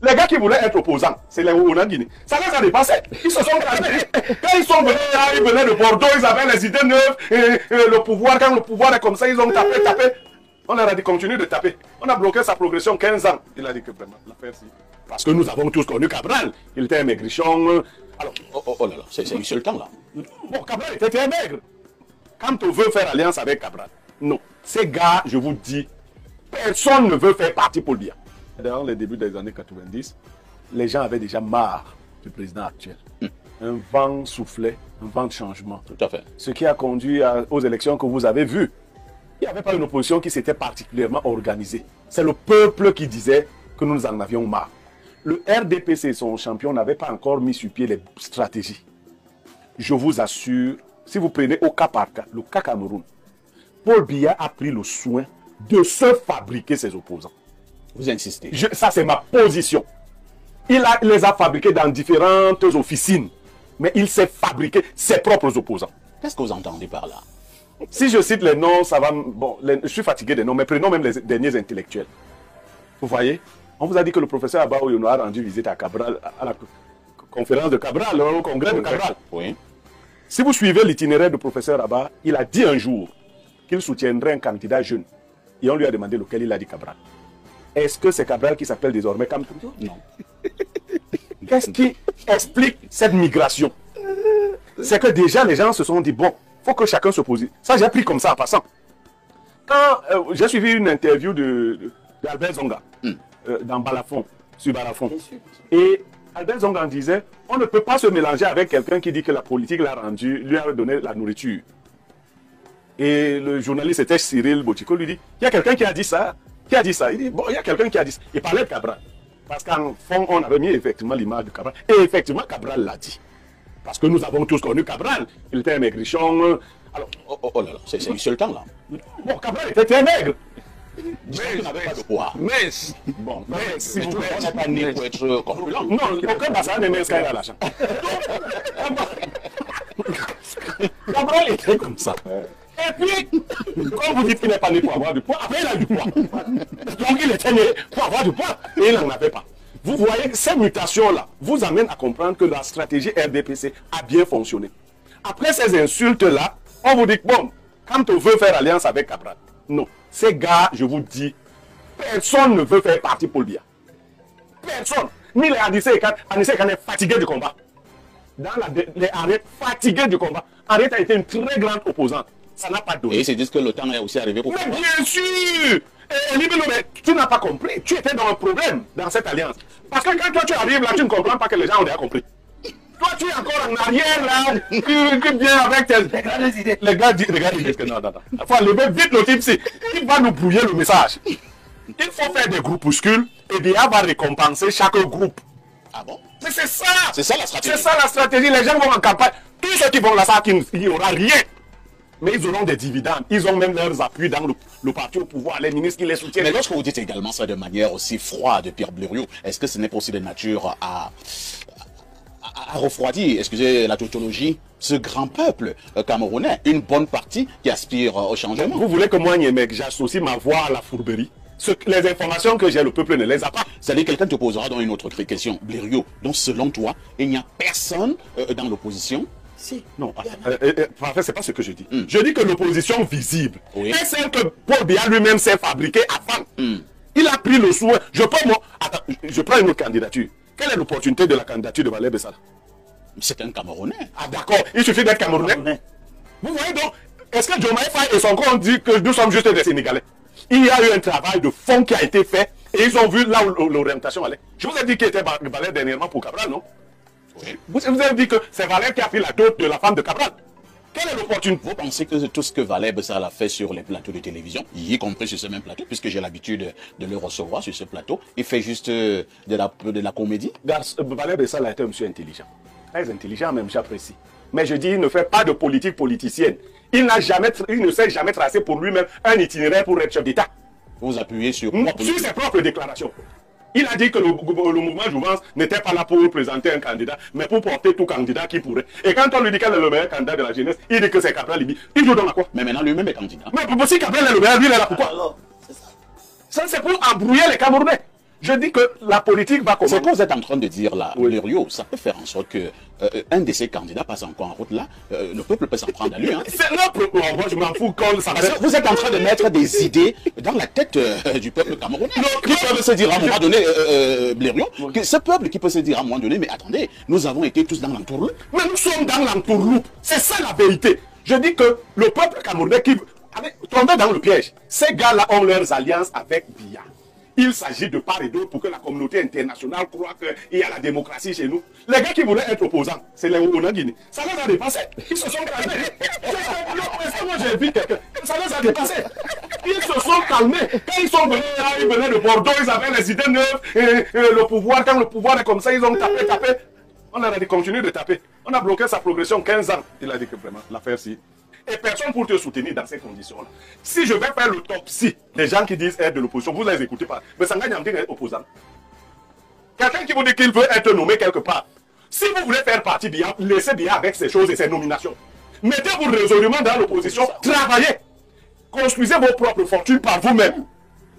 Les gars qui voulaient être opposants, c'est les Ouona Guinée. Ça les a dépassé. Ils se sont calmés. Quand ils sont venus là, ils venaient de Bordeaux, ils avaient les idées neuves, et le pouvoir, quand le pouvoir est comme ça, ils ont tapé, tapé. On leur a dit continue de taper. On a bloqué sa progression 15 ans. Il a dit que vraiment, l'affaire si. Parce que nous avons tous connu Cabral. Il était un maigrichon. Alors, oh là là, c'est insultant là. Bon, Cabral était très maigre. Quand on veut faire alliance avec Cabral, non. Ces gars, je vous dis, personne ne veut faire partie pour le bien. Dans les débuts des années 90, les gens avaient déjà marre du président actuel. Un vent soufflait, un vent de changement. Tout à fait. Ce qui a conduit aux élections que vous avez vues. Il n'y avait pas une opposition qui s'était particulièrement organisée. C'est le peuple qui disait que nous en avions marre. Le RDPC, son champion, n'avait pas encore mis sur pied les stratégies. Je vous assure, si vous prenez au cas par cas, le cas Cameroun, Paul Biya a pris le soin de se fabriquer ses opposants. Vous insistez. Ça, c'est ma position. Il les a fabriqués dans différentes officines, mais il s'est fabriqué ses propres opposants. Qu'est-ce que vous entendez par là? Si je cite les noms, ça va... Bon, je suis fatigué des noms, mais prenons même les derniers intellectuels. Vous voyez? On vous a dit que le professeur Abba Oyono a rendu visite à Cabral, à la conférence de Cabral, au congrès de Cabral. Oui. Si vous suivez l'itinéraire du professeur Abba, il a dit un jour qu'il soutiendrait un candidat jeune. Et on lui a demandé lequel, il a dit Cabral. Est-ce que c'est Cabral qui s'appelle désormais Kamtoum? Non. Qu'est-ce qui explique cette migration? C'est que déjà les gens se sont dit, bon, il faut que chacun se pose. Ça, j'ai appris comme ça en passant. Quand j'ai suivi une interview d'Albert Zonga dans Balafon, sur Balafon. Et Albert Zonga disait, on ne peut pas se mélanger avec quelqu'un qui dit que la politique l'a rendu, lui a donné la nourriture. Et le journaliste était Cyril Botico, lui dit, il y a quelqu'un qui a dit ça. Qui a dit ça? Il dit, bon, il y a quelqu'un qui a dit ça. Il parlait de Cabral. Parce qu'en fond, on avait mis effectivement l'image de Cabral. Et effectivement, Cabral l'a dit. Parce que nous avons tous connu Cabral. Il était un maigrichon. Alors, oh là là, c'est insultant là. Bon, Cabral était très maigre. Mais n'avait pas de poids. Mais, bon, mais si vous on n'est pas né pour être corpulent. Non, aucun bassin n'est même à l'argent. Cabral était comme ça. Et puis, quand vous dites qu'il n'est pas né pour avoir du poids, après il a du poids. Donc il était né pour avoir du poids et il n'en avait pas. Vous voyez, ces mutations-là vous amènent à comprendre que la stratégie RDPC a bien fonctionné. Après ces insultes-là, on vous dit, bon, quand on veut faire alliance avec Cabral, non. Ces gars, je vous dis, personne ne veut faire partie pour le bien. Personne. Ni les Anissé Kane est fatigué du combat. Dans les arrêts, fatigués du combat. Arrête a été une très grande opposante. Ça n'a pas donné. Et ils se disent que le temps est aussi arrivé pour mais bien sûr. Mais tu n'as pas compris. Tu étais dans un problème dans cette alliance. Parce que quand toi tu arrives là, tu ne comprends pas que les gens ont déjà compris. Toi tu es encore en arrière là, tu viens avec tes grandes idées. Les gars disent que non. Il faut lever vite le type, il va nous brouiller le message. Il faut faire des groupuscules et bien va récompenser chaque groupe. Ah bon? Mais c'est ça. C'est ça la stratégie. C'est ça la stratégie. Les gens vont en campagne. Tous ceux qui vont là, ça, il n'y aura rien. Mais ils auront des dividendes. Ils ont même leurs appuis dans le parti au pouvoir, les ministres qui les soutiennent. Mais lorsque vous dites également ça de manière aussi froide, Pierre Blériot, est-ce que ce n'est pas aussi de nature à refroidir, excusez la tautologie, ce grand peuple camerounais, une bonne partie qui aspire au changement? Vous voulez que moi, Niémec, j'associe ma voix à la fourberie? Les informations que j'ai, le peuple ne les a pas. C'est-à-dire quelqu'un te posera dans une autre question. Blériot, donc selon toi, il n'y a personne dans l'opposition? Si. Non, c'est pas ce que je dis. Je dis que l'opposition visible est celle que Paul Biya lui-même s'est fabriquée avant. Il a pris le soin. Je prends une autre candidature. Quelle est l'opportunité de la candidature de Valère Bessala? C'est un Camerounais. Ah d'accord, il suffit d'être Camerounais. Vous voyez donc, est-ce que Diomaye Faye et son camp ont dit que nous sommes juste des Sénégalais? Il y a eu un travail de fond qui a été fait et ils ont vu là où l'orientation allait. Je vous ai dit qu'il était Valère dernièrement pour Cabral, non? Oui. Vous avez dit que c'est Valère qui a pris la dot de la femme de Cabral. Quelle est l'opportunité? Vous pensez que tout ce que Valère Bessala a fait sur les plateaux de télévision, y compris sur ce même plateau, puisque j'ai l'habitude de le recevoir sur ce plateau, il fait juste de la comédie? Valère Bessala est un monsieur intelligent. Très intelligent même, j'apprécie. Mais je dis, il ne fait pas de politique politicienne. Il ne s'est jamais tracé pour lui-même un itinéraire pour être chef d'État. Vous appuyez sur ses propres déclarations. Il a dit que le mouvement Jouvence n'était pas là pour présenter un candidat, mais pour porter tout candidat qui pourrait. Et quand on lui dit quel est le meilleur candidat de la jeunesse, il dit que c'est Cabral Libi. Il joue dans quoi? Mais maintenant lui-même est candidat. Mais si Cabral est le meilleur, lui il est là pourquoi? Ça c'est pour embrouiller les Camerounais. Je dis que la politique va commencer. C'est ce que vous êtes en train de dire là, Oui. Blériot, ça peut faire en sorte que un de ces candidats passe encore en route là, le peuple peut s'en prendre à lui. Hein. C'est leur problème. Moi, je m'en fous quand ça Parce que vous êtes en train de mettre des idées dans la tête du peuple camerounais. Qui peuvent se dire à un moment donné, Blériot, que ce peuple qui peut se dire à un moment donné, mais attendez, nous avons été tous dans l'entourloupe. Mais nous sommes dans l'entourloupe. C'est ça la vérité. Je dis que le peuple camerounais qui tombé dans le piège, ces gars-là ont leurs alliances avec Biya. Il s'agit de part et d'autre pour que la communauté internationale croit qu'il y a la démocratie chez nous. Les gars qui voulaient être opposants, c'est les Ouona-Guinée. Ça les a dépassés. Ils se sont calmés. Moi j'ai vu quelqu'un. Ça les a dépassés. Ils se sont calmés. Quand ils sont venus là, ils venaient de Bordeaux, ils avaient les idées neuves. Et le pouvoir, quand le pouvoir est comme ça, ils ont tapé, tapé. On leur a dit continue de taper. On a bloqué sa progression 15 ans. Il a dit que vraiment, l'affaire si. Et personne pour te soutenir dans ces conditions-là. Si je vais faire l'autopsie, les gens qui disent être de l'opposition, vous ne les écoutez pas. Mais ça gagne en être opposant. Quelqu'un qui vous dit qu'il veut être nommé quelque part. Si vous voulez faire partie bien, laissez bien avec ces choses et ces nominations. Mettez-vous résolument dans l'opposition, travaillez. Construisez vos propres fortunes par vous-même.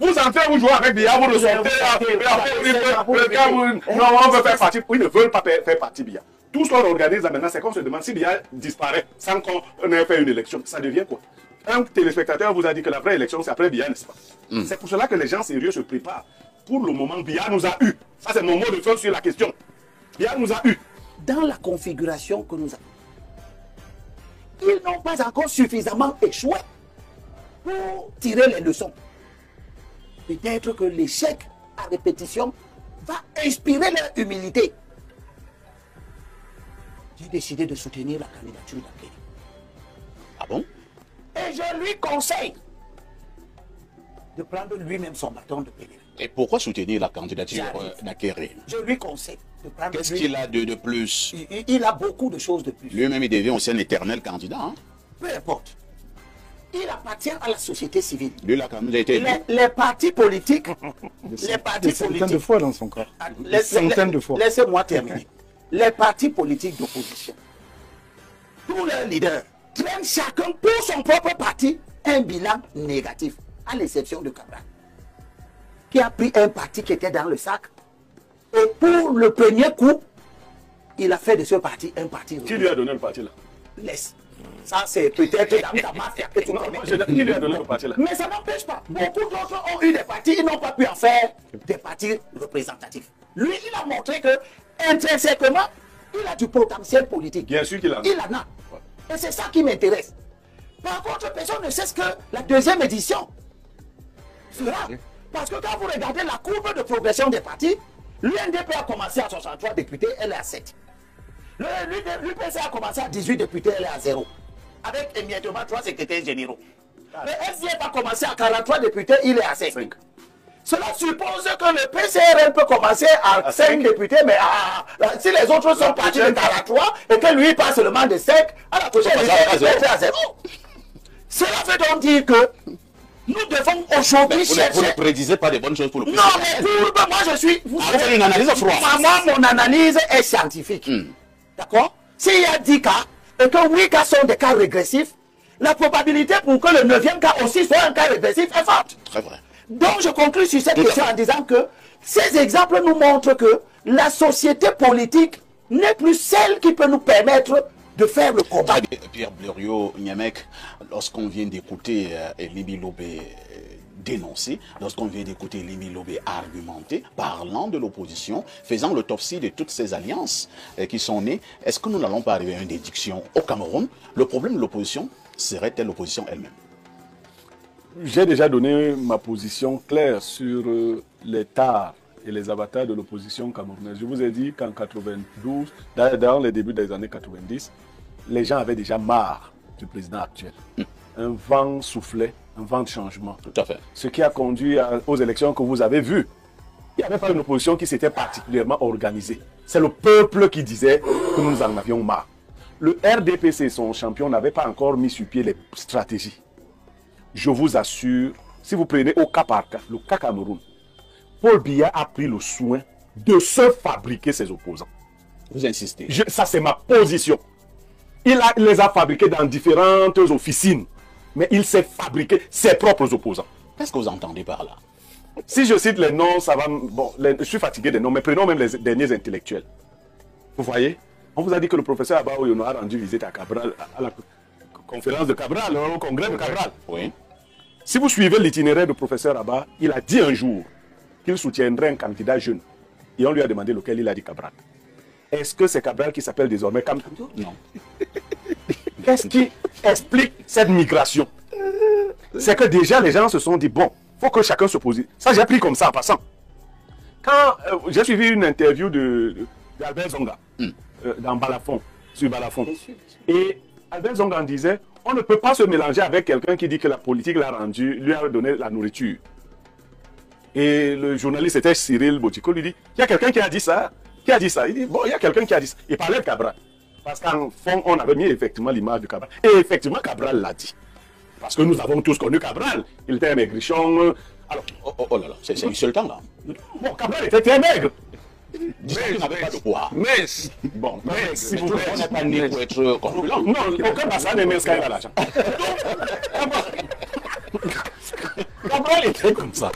Vous entrez, vous jouez avec Biya, vous ressortez, non, on veut faire partie. Ils ne veulent pas faire partie Biya. Tout ce qu'on organise là maintenant, c'est qu'on se demande si Biya disparaît sans qu'on ait fait une élection. Ça devient quoi? Un téléspectateur vous a dit que la vraie élection, c'est après Biya, n'est-ce pas? C'est pour cela que les gens sérieux se préparent. Pour le moment, Biya nous a eu. Ça, c'est mon mot de fin sur la question. Biya nous a eu. Dans la configuration que nous avons, ils n'ont pas encore suffisamment échoué pour tirer les leçons. Peut-être que l'échec à répétition va inspirer leur humilité. J'ai décidé de soutenir la candidature d'Akere. Ah bon? Et je lui conseille de prendre lui-même son bâton de pèlerin. Et pourquoi soutenir la candidature d'Akere? Je lui conseille de prendre Qu'est-ce qu'il a de plus? Il a beaucoup de choses de plus. Lui-même, il devient aussi un éternel candidat. Hein? Peu importe. Il appartient à la société civile. Lui, là, quand il a été... Les partis politiques, les partis Des centaines de politiques, fois dans son corps. Des centaines de fois. Laissez-moi terminer. Les partis politiques d'opposition, tous leurs leaders traînent chacun pour son propre parti un bilan négatif, à l'exception de Cabral, qui a pris un parti qui était dans le sac. Et pour le premier coup, il a fait de ce parti un parti. Qui lui a donné le parti là? Laisse. Ça, c'est peut-être dans ta mafia que tu connais. Qui lui a donné le parti là? Mais ça n'empêche pas. Beaucoup d'autres ont eu des partis, ils n'ont pas pu en faire des partis représentatifs. Lui, il a montré que, intrinsèquement, il a du potentiel politique. Bien sûr qu'il en a. Il en a. Et c'est ça qui m'intéresse. Par contre, personne ne sait ce que la deuxième édition fera. Parce que quand vous regardez la courbe de progression des partis, l'UNDP a commencé à 63 députés, elle est à 7. L'UPC a commencé à 18 députés, elle est à 0. Avec immédiatement 3 secrétaires généraux. Le SDF a commencé à 43 députés, il est à 5. Cela suppose que le PCRL peut commencer à 5 députés, mais si les autres sont partis de 43 et que lui passe seulement de 5, à la prochaine élection, il est à 0. Cela veut donc dire que nous devons aujourd'hui chercher... Vous ne prédisez pas de bonnes choses pour le Non, mais pour moi, je suis... Vous avez une analyse froide. Moi, mon analyse est scientifique. D'accord? S'il y a 10 cas, et que 8 cas sont des cas régressifs, la probabilité pour que le 9e cas aussi soit un cas régressif est forte. Très vrai. Donc, je conclue sur cette question en disant que ces exemples nous montrent que la société politique n'est plus celle qui peut nous permettre de faire le combat. Pierre Blériot, Niamek, lorsqu'on vient d'écouter Limi Lobé dénoncer, lorsqu'on vient d'écouter Limi Lobé argumenter, parlant de l'opposition, faisant l'autopsie de toutes ces alliances qui sont nées, est-ce que nous n'allons pas arriver à une édiction au Cameroun? Le problème de l'opposition serait-elle l'opposition elle-même? J'ai déjà donné ma position claire sur les tares et les avatars de l'opposition camerounaise. Je vous ai dit qu'en 92, dans les débuts des années 90, les gens avaient déjà marre du président actuel. Un vent soufflait, un vent de changement. Tout à fait. Ce qui a conduit aux élections que vous avez vues. Il n'y avait pas une opposition qui s'était particulièrement organisée. C'est le peuple qui disait que nous en avions marre. Le RDPC, son champion, n'avait pas encore mis sur pied les stratégies. Je vous assure, si vous prenez au cas par cas, le cas Cameroun, Paul Biya a pris le soin de se fabriquer ses opposants. Vous insistez. Ça, c'est ma position. Il les a fabriqués dans différentes officines, mais il s'est fabriqué ses propres opposants. Qu'est-ce que vous entendez par là? Si je cite les noms, ça va... Bon, je suis fatigué des noms, mais prenons même les derniers intellectuels. Vous voyez? On vous a dit que le professeur Abba Oyono a rendu visite à Cabral, à la conférence de Cabral, au congrès de Cabral. Oui. Si vous suivez l'itinéraire du professeur Abba, il a dit un jour qu'il soutiendrait un candidat jeune. Et on lui a demandé lequel, il a dit Cabral. Est-ce que c'est Cabral qui s'appelle désormais Camto? Non. Qu'est-ce qui explique cette migration? C'est que déjà les gens se sont dit, bon, il faut que chacun se pose. Ça, j'ai appris comme ça en passant. Quand j'ai suivi une interview d'Albert Zonga dans Balafon, sur Balafon. Et Albert Zonga disait, on ne peut pas se mélanger avec quelqu'un qui dit que la politique l'a rendu, lui a donné la nourriture. Et le journaliste, c'était Cyril Botiko, lui dit, il y a quelqu'un qui a dit ça. Qui a dit ça? Il dit, bon, il y a quelqu'un qui a dit ça. Il parlait de Cabral. Parce qu'en fond, on avait mis effectivement l'image de Cabral. Et effectivement, Cabral l'a dit. Parce que nous avons tous connu Cabral. Il était un maigrichon. Alors, oh là là, c'est insultant là. Bon, Cabral était très maigre. Disons qu'il n'avait pas de poids. Mais, bon, mais si vous voulez. On n'est pas né pour être corpulent. Non, aucun bassin n'est mince quand il a l'argent. Cabral était comme ça.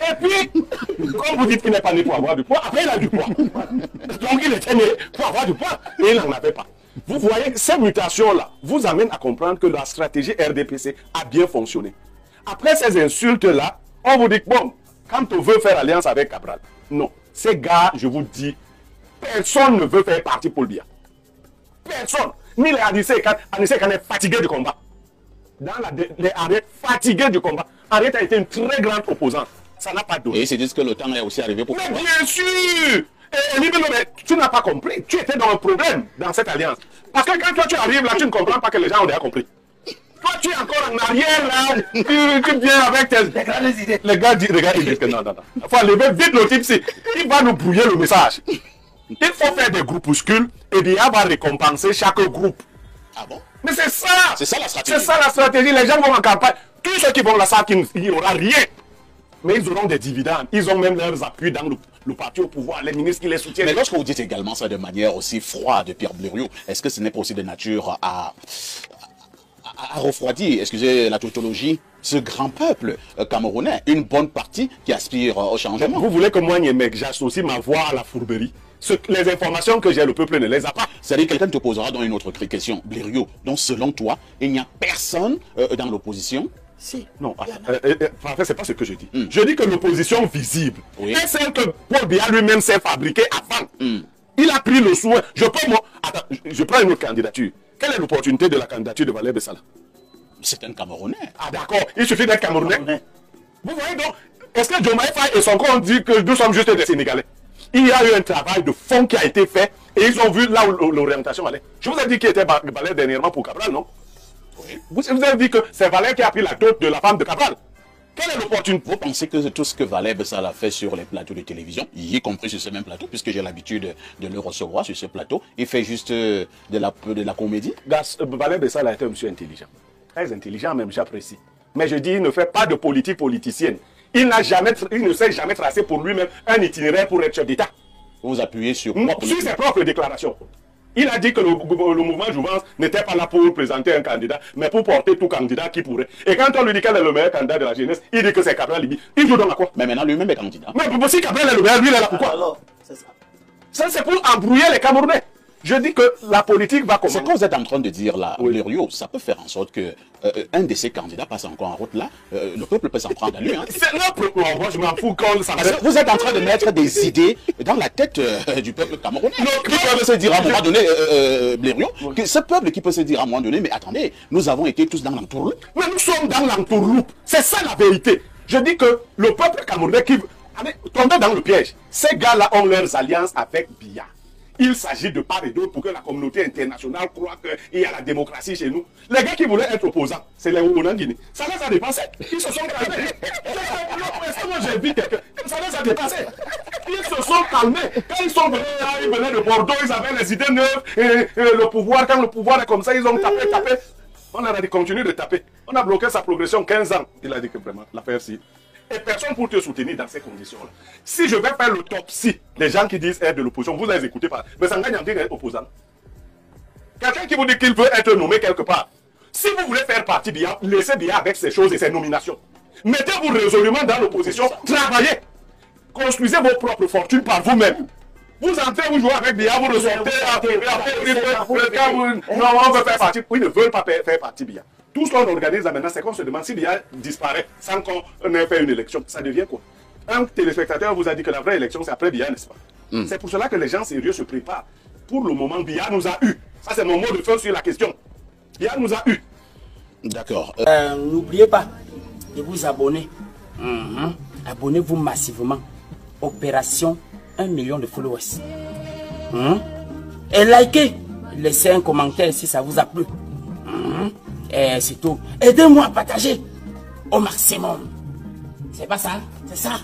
Et puis, comme vous dites qu'il n'est pas né pour avoir du poids, après il a du poids. Donc il était né pour avoir du poids et il n'en avait pas. Vous voyez que ces mutations-là vous amènent à comprendre que la stratégie RDPC a bien fonctionné. Après ces insultes-là, on vous dit que bon, quand on veut faire alliance avec Cabral, non. Ces gars, je vous dis, personne ne veut faire partie pour le bien. Personne. Ni les Anissé Kane est fatigué du combat. Dans les Arrêts, fatigués du combat. Arrête a été une très grande opposante. Ça n'a pas donné. Et ils se disent que le temps est aussi arrivé pour... Mais bien sûr! Et tu n'as pas compris. Tu étais dans un problème dans cette alliance. Parce que quand toi tu arrives là, tu ne comprends pas que les gens ont déjà compris. Toi tu es encore en arrière là, tu viens avec tes grandes idées. Les gars disent, regarde, ils disent que non. Il faut enlever vite le type ci. Il va nous brouiller le message. Il faut faire des groupuscules et Biya va récompenser chaque groupe. Ah bon? Mais c'est ça! C'est ça la stratégie. C'est ça la stratégie. Les gens vont en campagne. Tous ceux qui vont là savent qu'il n'y aura rien. Mais ils auront des dividendes. Ils ont même leurs appuis dans le parti au pouvoir, les ministres qui les soutiennent. Mais lorsque vous dites également ça de manière aussi froide, Pierre Blériot, est-ce que ce n'est pas aussi de nature à refroidir, excusez la tautologie, ce grand peuple camerounais, une bonne partie qui aspire au changement? Vous voulez que moi, Niemek, j'associe ma voix à la fourberie? Les informations que j'ai, le peuple ne les a pas. C'est-à-dire quelqu'un te posera dans une autre question. Blériot, donc selon toi, il n'y a personne dans l'opposition? Si. Non, en fait, c'est pas ce que je dis. Je dis que l'opposition visible est celle que Paul Biya lui-même s'est fabriquée avant. Il a pris le soin. Je prends une autre candidature. Quelle est l'opportunité de la candidature de Valère Bessala? C'est un Camerounais. Ah d'accord, il suffit d'être Camerounais. Vous voyez donc, est-ce que Diomaye Faye et son compte dit que nous sommes juste des Sénégalais? Il y a eu un travail de fond qui a été fait et ils ont vu là où l'orientation allait. Je vous ai dit qui était Valère dernièrement pour Cabral, non? Vous avez dit que c'est Valère qui a pris la dot de la femme de Cabral. Quelle est l'opportunité? Vous pensez que tout ce que Valère Bessala fait sur les plateaux de télévision, y compris sur ce même plateau, puisque j'ai l'habitude de le recevoir sur ce plateau, il fait juste de la comédie? Valère Bessala est un monsieur intelligent. Très intelligent même, j'apprécie. Mais je dis, il ne fait pas de politique politicienne. Il ne s'est jamais tracé pour lui-même un itinéraire pour être chef d'État. Vous vous appuyez sur quoi? Sur ses propres déclarations. Il a dit que le mouvement Jouvence n'était pas là pour présenter un candidat, mais pour porter tout candidat qui pourrait. Et quand on lui dit quel est le meilleur candidat de la jeunesse, il dit que c'est Cabral Libi. Il joue donc à quoi? Mais maintenant lui-même est candidat. Mais si Cabral est le meilleur, lui il est là pourquoi? Alors, c'est ça. Ça c'est pour embrouiller les Camerounais. Je dis que la politique va commencer. C'est quand vous êtes en train de dire là, Blériot, ça peut faire en sorte que un de ces candidats passe encore en route là, le peuple peut s'en prendre à lui. Hein. C'est notre... Moi je m'en fous quand ça... Vous êtes en train de mettre des idées dans la tête du peuple camerounais. Qui peut se dire à un moment donné, Blériot, que ce peuple qui peut se dire à un moment donné, mais attendez, nous avons été tous dans l'entourloupe. Mais nous sommes dans l'entourloupe. C'est ça la vérité. Je dis que le peuple camerounais qui tombe dans le piège, ces gars-là ont leurs alliances avec Biya. Il s'agit de part et d'autre pour que la communauté internationale croit qu'il y a la démocratie chez nous. Les gars qui voulaient être opposants, c'est les Ougondans Guinée. Ça les a dépassés. Ils se sont calmés. J'ai vu quelqu'un. Ça les a dépassés. Ils se sont calmés. Quand ils sont venus là, ils venaient de Bordeaux, ils avaient les idées neuves. Et le pouvoir, quand le pouvoir est comme ça, ils ont tapé. On a dit continue de taper. On a bloqué sa progression 15 ans. Il a dit que vraiment, l'affaire si. Et personne pour te soutenir dans ces conditions-là. Si je vais faire l'autopsie des gens qui disent être de l'opposition, vous les écoutez pas. Mais ça gagne en dire être opposant. Quelqu'un qui vous dit qu'il veut être nommé quelque part. Si vous voulez faire partie Biya, laissez Biya avec ses choses et ses nominations. Mettez-vous résolument dans l'opposition, travaillez. Construisez vos propres fortunes par vous-même. Vous entrez, vous jouez avec Biya, vous ressortez, non, on veut faire partie. Ils ne veulent pas faire partie Biya. Tout ce qu'on organise là maintenant, c'est qu'on se demande si Biya disparaît sans qu'on ait fait une élection. Ça devient quoi? Un téléspectateur vous a dit que la vraie élection, c'est après Biya, n'est-ce pas? C'est pour cela que les gens sérieux se préparent. Pour le moment, Biya nous a eu. Ça, c'est mon mot de fin sur la question. Biya nous a eu. D'accord. N'oubliez pas de vous abonner. Abonnez-vous massivement. Opération 1 million de followers. Et likez. Laissez un commentaire si ça vous a plu. Et c'est tout. Aidez-moi à partager au maximum. C'est pas ça? C'est ça.